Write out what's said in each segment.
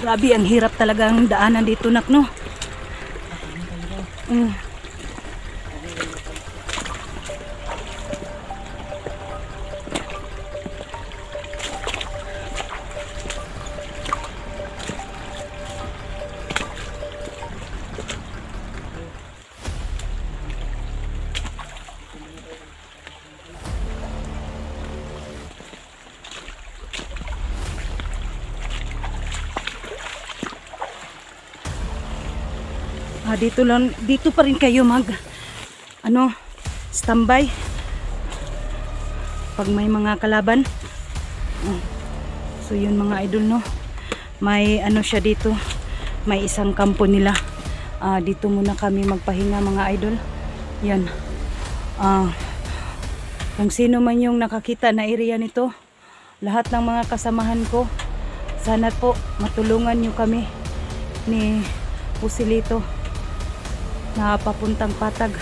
Grabe, ang hirap talaga ang daanan dito, nak, no? Dito pa rin kayo standby pag may mga kalaban. So yun mga idol, no, may siya dito, may isang kampo nila. Dito muna kami magpahinga mga idol. Yan, kung sino man yung nakakita na area nito, lahat ng mga kasamahan ko, sana po matulungan nyo kami ni Pusilito na papuntang Patag.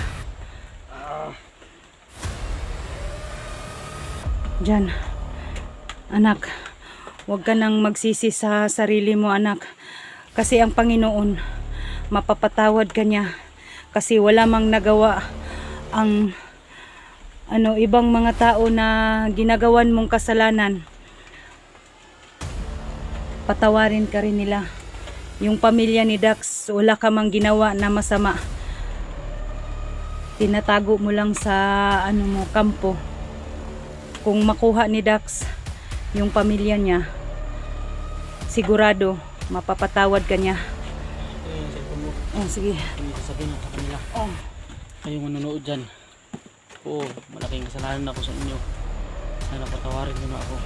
Diyan, anak, huwag ka nang magsisi sa sarili mo, anak, kasi ang Panginoon, mapapatawad ka niya, kasi wala mang nagawa ang ibang mga tao na ginagawan mong kasalanan. Patawarin ka rin nila. Yung pamilya ni Dax, wala ka mang ginawa na masama. Tinatago mo lang sa kampo. Kung makuha ni Dax yung pamilya niya, sigurado mapapatawad ka niya. Sige. Sabihin sa kanila. Kayong manonood dyan. Malaking kasalanan ako sa inyo. Sana patawarin niyo na ako.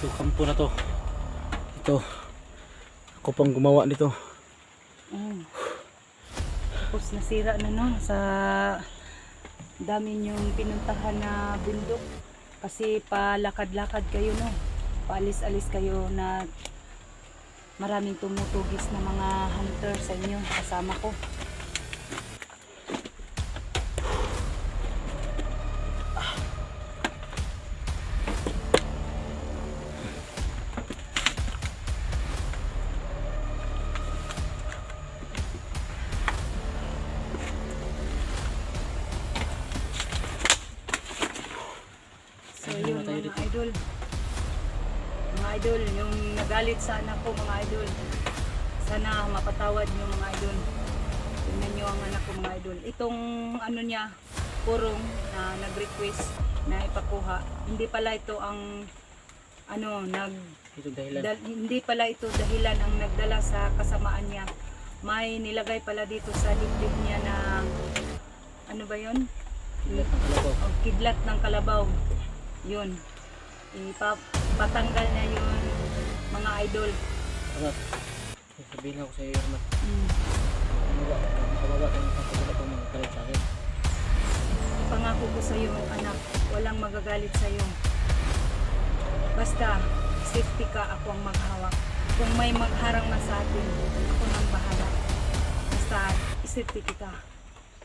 Ito, kampo na to. Ito, ako pang gumawa nito. Tapos nasira na, no, sa dami niyong pinuntahan na bundok, kasi palakad-lakad kayo, no, paalis-alis kayo, na maraming tumutugis na mga hunter sa inyo, kasama ko. Mga idol, yung nagalit sa anak ko, mga idol, sana mapatawad nyo mga idol. Tingnan nyo ang anak ko mga idol. Itong niya, purong na nag-request na ipakuha, hindi pala ito ang hindi pala ito dahilan ang nagdala sa kasamaan niya. May nilagay pala dito sa dibdib niya na ba yun? Kidlat ng kalabaw. Yun, patanggal na yun mga idol. Sabihin ako sa iyo, Irma. Makababa tayo ng pagkakulat ang mga galit sa akin. Pangako ko sa iyo, anak, walang magagalit sa iyo. Basta safety ka, ako ang maghawak. Kung may magharang na sa atin, ako nang bahala. Basta safety kita.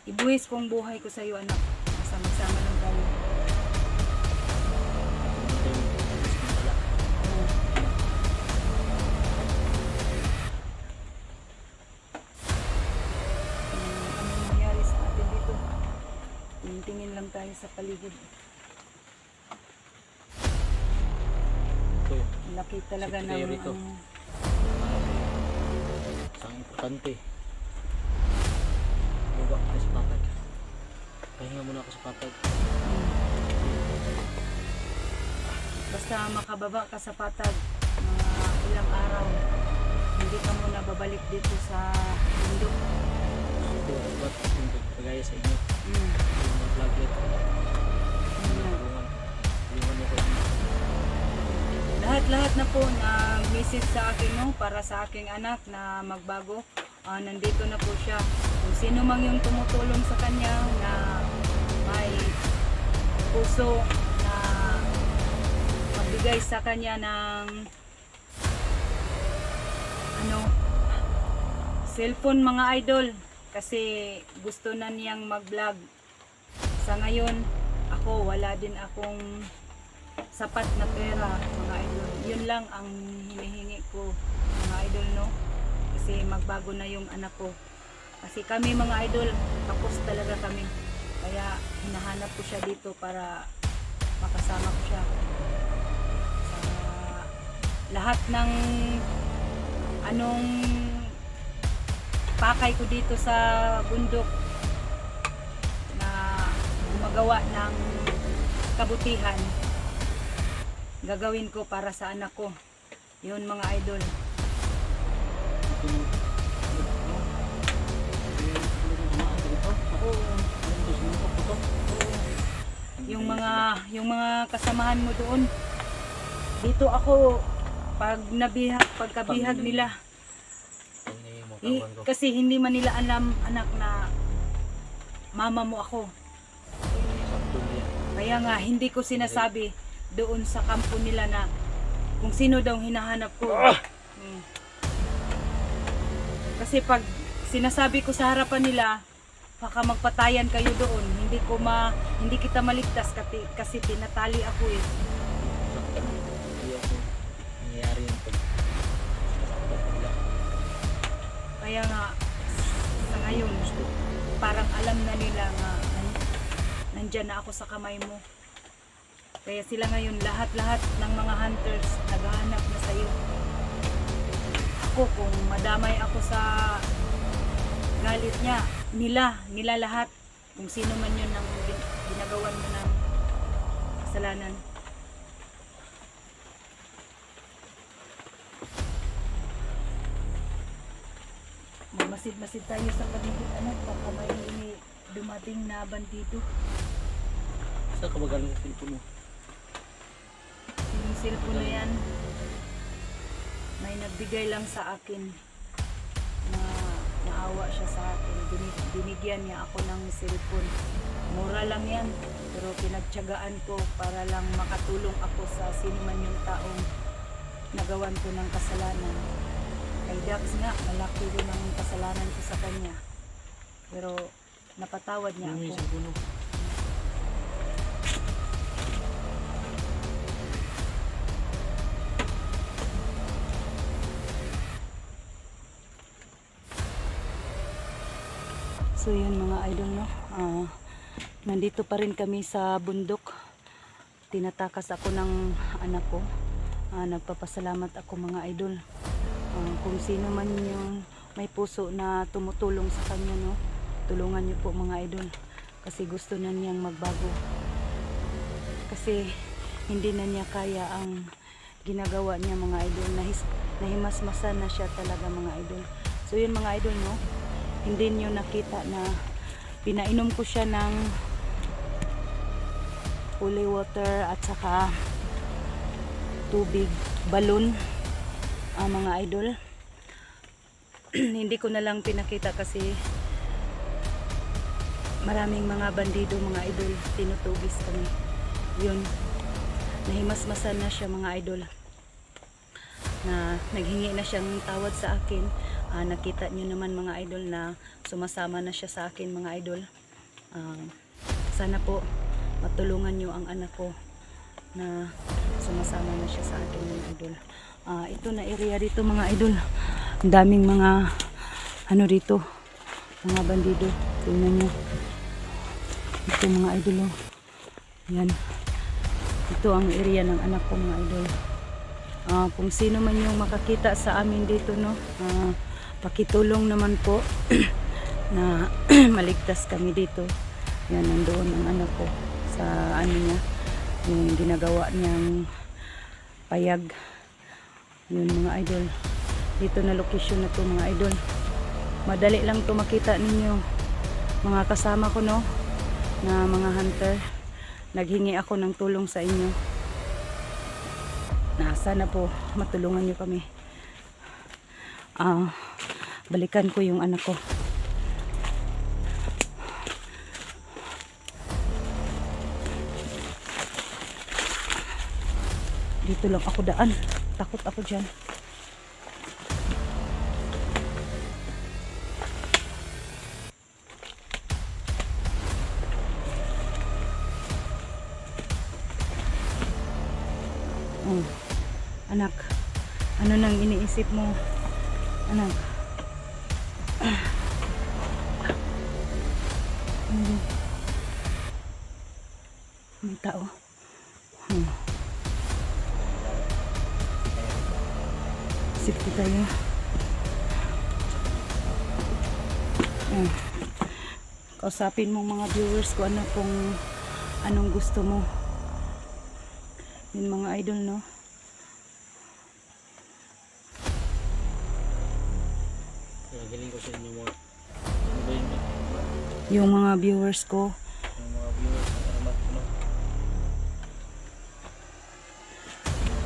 Ibuwis kong buhay ko sa iyo, anak. Sama-sama lang tayo. Tingin lang tayo sa paligid. Laki talaga ng isang importante. Baba ka sa Patag. Pahinga muna ako sa Patag. Basta makababa ka sa Patag, mga ilang araw, hindi ka muna babalik dito sa bundok. Ba't hindi kagaya sa inyo? Lahat na po na message sa akin, no, para sa aking anak na magbago, nandito na po siya. Kung sino mang yung tumutulong sa kanya na may puso na magbigay sa kanya ng cellphone mga idol, Kasi gusto na niyang mag-vlog. Sa ngayon, ako wala din akong sapat na pera, mga idol. Yun lang ang hinihingi ko, mga idol, no? Kasi magbago na yung anak ko. Kasi kami, mga idol, tapos talaga kami. Kaya hinahanap ko siya dito para makasama ko siya sa lahat ng anong pakay ko dito sa bundok na gumagawa ng kabutihan, gagawin ko para sa anak ko. Yun, mga idol. Yung mga kasamahan mo doon, dito ako pagkabihag nila. Kasi hindi man nila alam, anak, na mama mo ako. Kaya nga hindi ko sinasabi doon sa kampo nila na kung sino daw hinahanap ko. Kasi pag sinasabi ko sa harapan nila, baka magpatayan kayo doon. Hindi kita maligtas kasi tinatali ako eh. Nangyayari yung Kaya nga sa ngayon, parang alam na nila nga nandyan na ako sa kamay mo. Kaya sila ngayon, lahat-lahat ng mga hunters naghahanap na sa'yo. Ako, kung madamay ako sa galit niya, nila lahat, kung sino man yun ang ginagawan mo ng kasalanan. Masid-masid tayo sa paligid, anak, baka may dumating na bandido. Saan ka magaling sa cellphone mo? Yung cellphone na yan, may nagbigay lang sa akin na naawa siya sa akin. Binigyan niya ako ng cellphone. Mura lang yan, pero pinagtiyagaan ko para lang makatulong ako sa sino man yung taong nagawan ko ng kasalanan. Kay Dax nga, malaki rin ang kasalanan ko sa kanya. Pero napatawad niya Ano yung ako. cellphone mo? So yun, mga idol, no? Nandito pa rin kami sa bundok. Tinatakas ako ng anak ko. Nagpapasalamat ako, mga idol. Kung sino man yung may puso na tumutulong sa kanya, no? Tulungan niyo po, mga idol. Kasi gusto na niyang magbago. Kasi hindi na niya kaya ang ginagawa niya, mga idol. Nahimasmasan na siya talaga, mga idol. So yun, mga idol, no? Hindi niyo nakita na pinainom ko siya ng holy water at saka tubig, balon, mga idol. Hindi ko na lang pinakita kasi maraming mga bandido, mga idol, tinutugis kami. Yun, nahimasmasan na siya, mga idol, na naghingi na siyang tawad sa akin. Nakita nyo naman, mga idol, na sumasama na siya sa akin, mga idol. Sana po matulungan nyo ang anak ko na sumasama na siya sa akin, mga idol. Ito na area dito, mga idol, ang daming mga ano dito, mga bandido. Tingnan nyo ito, mga idol, oh. Yan, ito ang area ng anak ko, mga idol. Kung sino man yung makakita sa amin dito, no, pakitulong naman po na maligtas kami dito. Yan, nandoon ang anak ko sa ano niya, yung ginagawa niyang payag. Yun, mga idol, dito na location na to, mga idol. Madali lang to makita ninyo, mga kasama ko, no, na mga hunter. Naghingi ako ng tulong sa inyo na sana po matulungan nyo kami. Balikan ko yung anak ko. Dito lang ako daan, takot ako dyan. Anak, ano nang iniisip mo? Anak. May tao. Safety tayo. Kausapin mo mga viewers ko ano kung anong gusto mo. Yun mga idol, no? Nagaling ko sa inyo mga ano ba yun? Yung mga viewers ko. Yung mga viewers ng Aramat ko, no?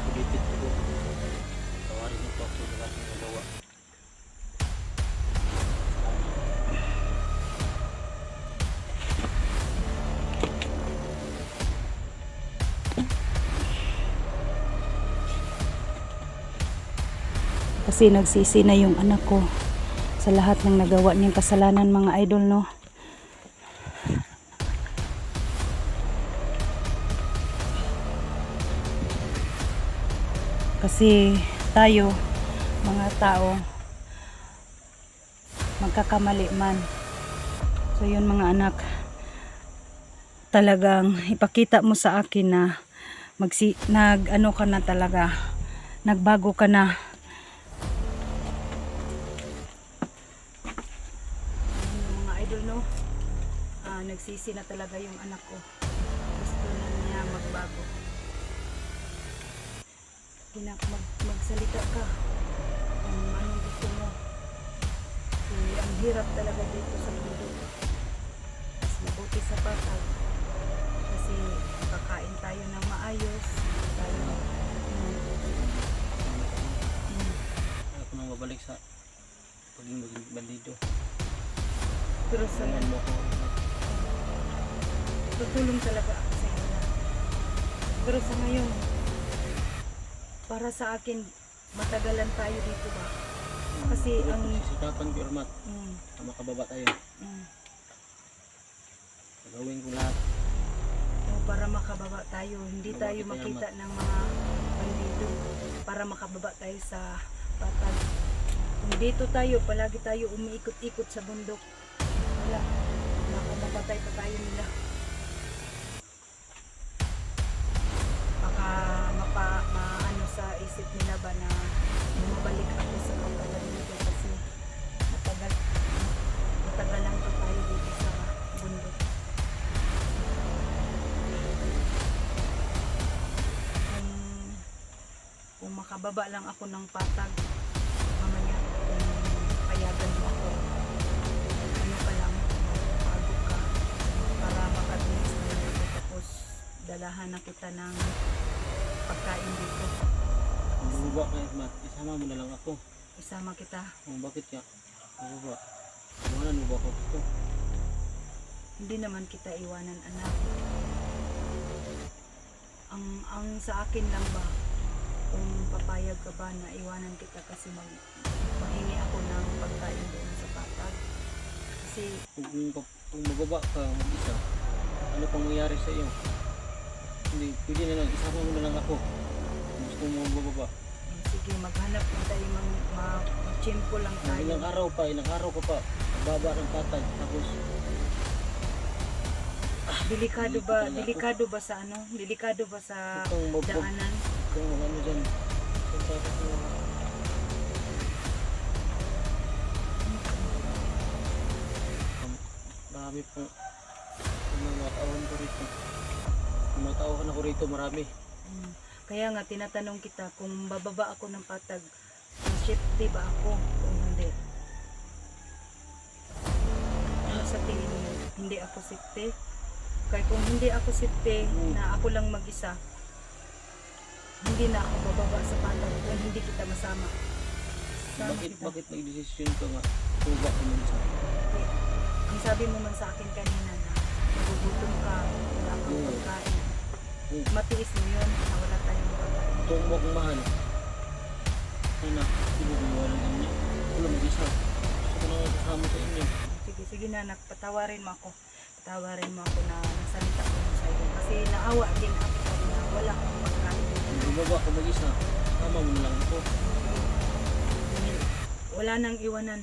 Sulitit ko. Tawarin niyo po ako sa lahat ng nagawa. Kasi nagsisi na yung anak ko sa lahat ng nagawa niyang kasalanan, mga idol, no? Kasi tayo, mga tao, magkakamali man. So yun mga anak, talagang ipakita mo sa akin na nag-ano ka na talaga, nagbago ka na. Yung mga idol, no? Nagsisi na talaga yung anak ko. Gusto na niya magbago. Magsalita ka kung anong gusto mo. Kasi ang hirap talaga dito sa mundo. Mas mabuti sa patag. Kasi kakain tayo ng maayos. Tayo Ako nang mabalik sa pagiging bandido. pero sa Tingnan mo ako. tutulong talaga ako sa iyo. Pero sa ngayon, para sa akin, matagalan tayo dito ba? Kasi ang sisikapan ko, Aramat, mm, na makababa tayo. mm, Gagawin ko lahat. para makababa tayo, hindi Baba tayo kita, makita ng mga bandido, para makababa tayo sa patag. Kung dito tayo, palagi tayo umiikot-ikot sa bundok, wala, makamatay pa tayo nila. Baka maano sa isip nila ba na bumabalik ako sa pagkagal dito kasi matagal lang pa tayo dito sa bundok. Kung makababa lang ako ng patag mamaya, kung payagan mo ako, ano ka lang, bago ka, para makabilis na lang ako, tapos dalahan na kita ng pagkain dito. Kung bumaba ka, Aramat, isama mo na lang ako. Isama kita. Kung bakit ka bumaba? Iwanan mo ba ako dito? Hindi naman kita iwanan, anak. Ang sa akin lang ba, kung papayag ka ba na iwanan kita kasi maghingi ako ng pagkain doon sa patag. Kasi Kung mababa ka mag-isa, ano pang mangyari sa iyo? Hindi, pwede na lang, isama mo na lang ako. Kung gusto mo mababa. sige, maghanap lang tayo, mag-chimpo lang tayo. Ilang araw ka pa, magbaba ng patag, tapos Delikado ba sa ano? Delikado ba sa daanan? kung ano dyan, kung tapos mo, marami po, mga tauhan ko rito. Mga tauhan ako rito, marami. Kaya nga tinatanong kita kung bababa ako ng patag, safety ba ako o hindi? Ano sa tingin mo? Hindi ako safety? Kaya kung hindi ako safety, na ako lang mag-isa, hindi na ako bababa sa patag kung hindi kita masama. Sama kita. Bakit nag-desisyon ka nga, tuba ka mo isa? Okay. Ang sabi mo man sa akin kanina na nagugutom ka, wala kang pagkain. Matiis mo yun na wala tayong pagkain. Itong mo akong mahal. Anak, hindi mo iwanan niya. Wala mag-isa. Gusto ko na kasama sa inyo. Sige na, patawarin mo ako. Patawarin mo ako na nasalita ko sa iyo. Kasi naawa din ako sa'yo na wala kang pagkain. Bumaba ka mag-isa. Tama mo na lang ako. Wala nang iwanan.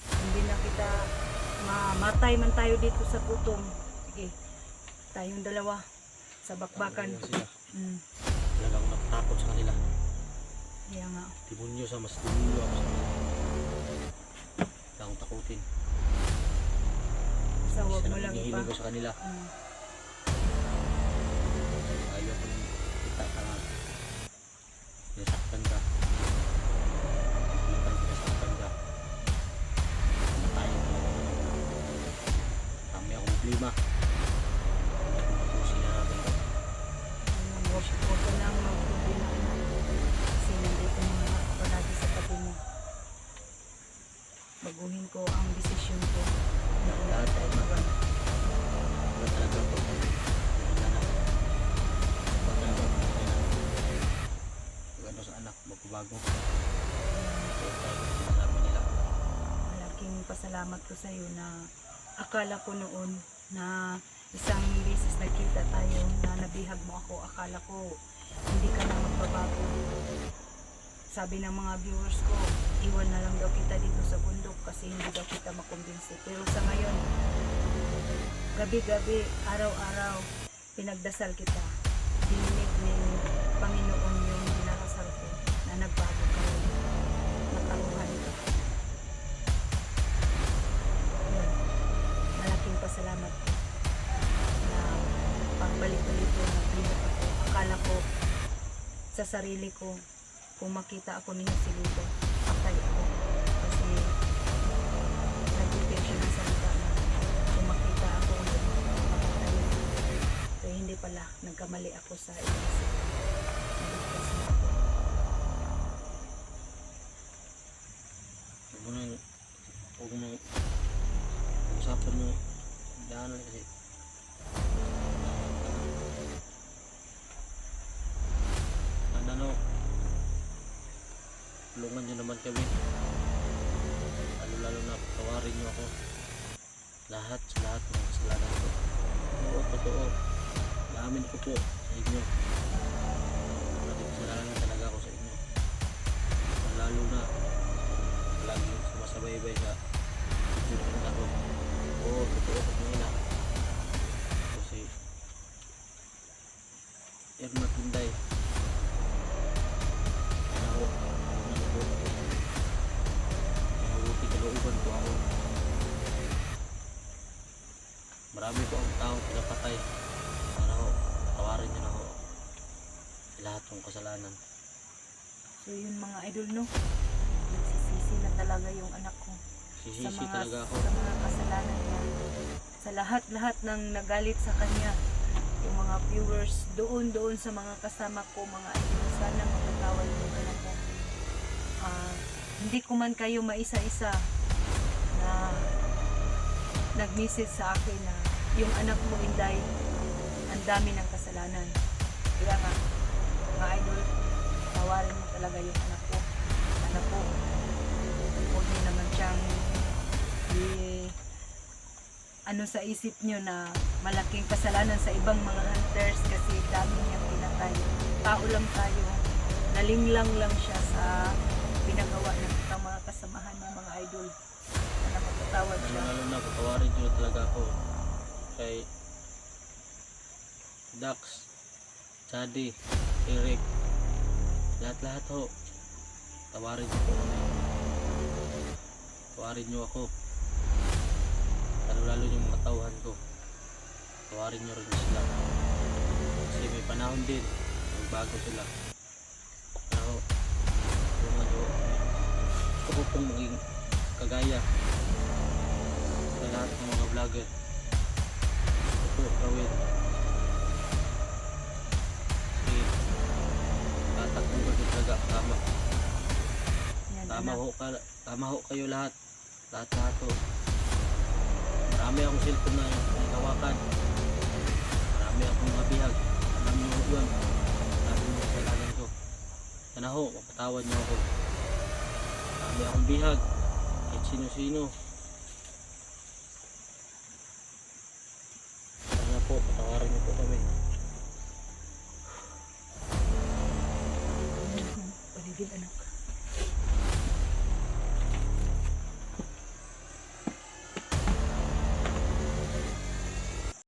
Hindi na kita mamatay man tayo dito sa gutom. Sige, tayong dalawa sa bakbakan. Tama sila. Mm. Talagang natatakot sa kanila. Kaya nga. Demonyo sa mas demonyo ako sa kanila. Wala akong takutin. Sa huwag Isa mo lang lang hinihiling ipa. ko sa kanila. Mm. Ayaw ko nang kita ka nga. Sinasaktan ka. Kita sinasaktan ka. Matayin talaga naman. Kami akong problema. Tapusin na natin to. Huwag ka lang mag-problema. Kasi nandito mga palagi sa tabi mo. Baguhin ko ang desisyon ko. Na Lahat tayo ay mag- Wala talaga ako. Wala na. Wala talaga ako. Wala na. Magano sa anak, magbabago. So, tayo sinasabi nila. Malaking pasalamat ko sa iyo na akala ko noon na isang beses nagkita tayo na nabihag mo ako. Akala ko hindi ka na magbabago. Sabi ng mga viewers ko, iwan na lang daw kita dito sa bundok kasi hindi daw kita makumbinsi. Pero sa ngayon, gabi-gabi, araw-araw, pinagdasal kita. Dininig ni Panginoon yung dinarasal ko na nagbago ka rin. Matauhan ka. Yun. Malaking pasalamat ko na pagbalik ulit ko nagbihag ako. Akala ko sa sarili ko kung makita ako ni Joselito, patay ako. Kasi nagbibigay siya ng salita na kung makita ako ulit, mapatay. Pero hindi pala, nagkamali ako sa inisip. Naligtas na ako. Huwag mo nang usapan mo daanan kasi ano tulungan nyo naman kami lalo na patawarin nyo ako lahat sa lahat ng kasalanan ko. Oo, totoo, namin ko po sa inyo. Maraming kasalanan talaga ako sa inyo, lalo na lagi sumasabay-bay sa pagsusunod ako. Oo, totoo ko nila kasi Ermat Binday ano nalubot ako, nahuti kalooban ko ako. Marami po ang taong pinapatay. Sana ho, tawarin nyo na ho sa lahat ng kasalanan. So yun mga idol, no? Nagsisisi na talaga yung anak ko. Sisisi talaga ako. Sa mga kasalanan niya. Sa lahat-lahat ng nagalit sa kanya. Yung mga viewers doon sa mga kasama ko, mga idol, sana makatawad yung anak ko. Hindi ko man kayo maisa-isa na nag-message sa akin na yung anak mo, Inday, ang dami ng kasalanan. Kaya nga, mga idol, tawarin mo talaga yung anak ko. Anak ko, huwag niyo naman siyang ano sa isip niyo na malaking kasalanan sa ibang mga hunters kasi dami niyang pinatay. Tao lang tayo, nalinglang lang siya sa pinagawa ng mga kasamahan ng mga idol. Sana magpatawad siya. Lalo na patawarin nyo talaga ako kay Dax, Chadi, Eric, lahat-lahat ho. Tawarin nyo po kami. Tawarin nyo ako. Lalo yung mga tauhan ko. Tawarin nyo rin sila. Kasi may panahon din. Magbago sila. Ano, tulungan nyo kami. Gusto ko pong maging kagaya sa lahat ng mga vlogger. Gusto ko gawin. Kasi tatakbo ko talaga. Tama. Yan, Tama anak. ho, tama ho kayo lahat. Lahat-lahat ho. Marami akong cellphone na nakawakan. Marami akong mga bihag. Alam nyo yun. Marami mga kasalanan ko. Sana ho, mapatawad nyo ako. Marami akong bihag. Kahit sino-sino. Sana po, patawarin nyo po kami. gid anak.